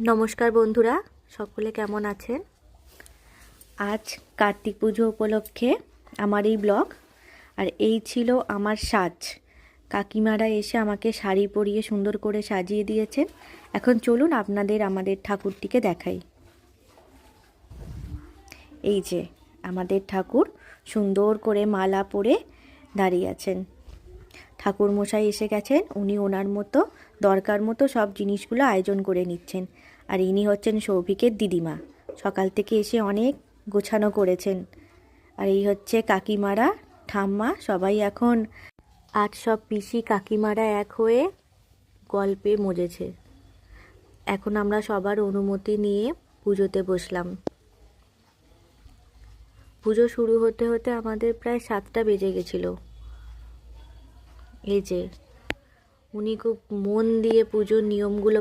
নমস্কার বন্ধুরা, সকলে কেমন আছেন? আজ কার্তিক পুজো উপলক্ষে আমার এই ব্লগ। আর এই ছিল আমার সাজ। কাকিমারা এসে আমাকে শাড়ি পরিয়ে সুন্দর করে সাজিয়ে দিয়েছেন। এখন চলুন আপনাদের আমাদের ঠাকুরটিকে দেখাই। এই যে আমাদের ঠাকুর সুন্দর করে মালা পরে দাঁড়িয়ে আছেন। ঠাকুর মশাই এসে গেছেন, উনি ওনার মতো দরকার মতো সব জিনিসগুলো আয়োজন করে নিচ্ছেন। আর ইনি হচ্ছেন সৌভিকের দিদিমা, সকাল থেকে এসে অনেক গোছানো করেছেন। আর এই হচ্ছে কাকিমারা, ঠাম্মা, সবাই এখন আজ সব পিসি কাকিমারা এক হয়ে গল্পে মজেছে। এখন আমরা সবার অনুমতি নিয়ে পুজোতে বসলাম। পুজো শুরু হতে হতে আমাদের প্রায় 7টা বেজে গেছিলো। এই যে উনি খুব মন দিয়ে পুজোর নিয়মগুলো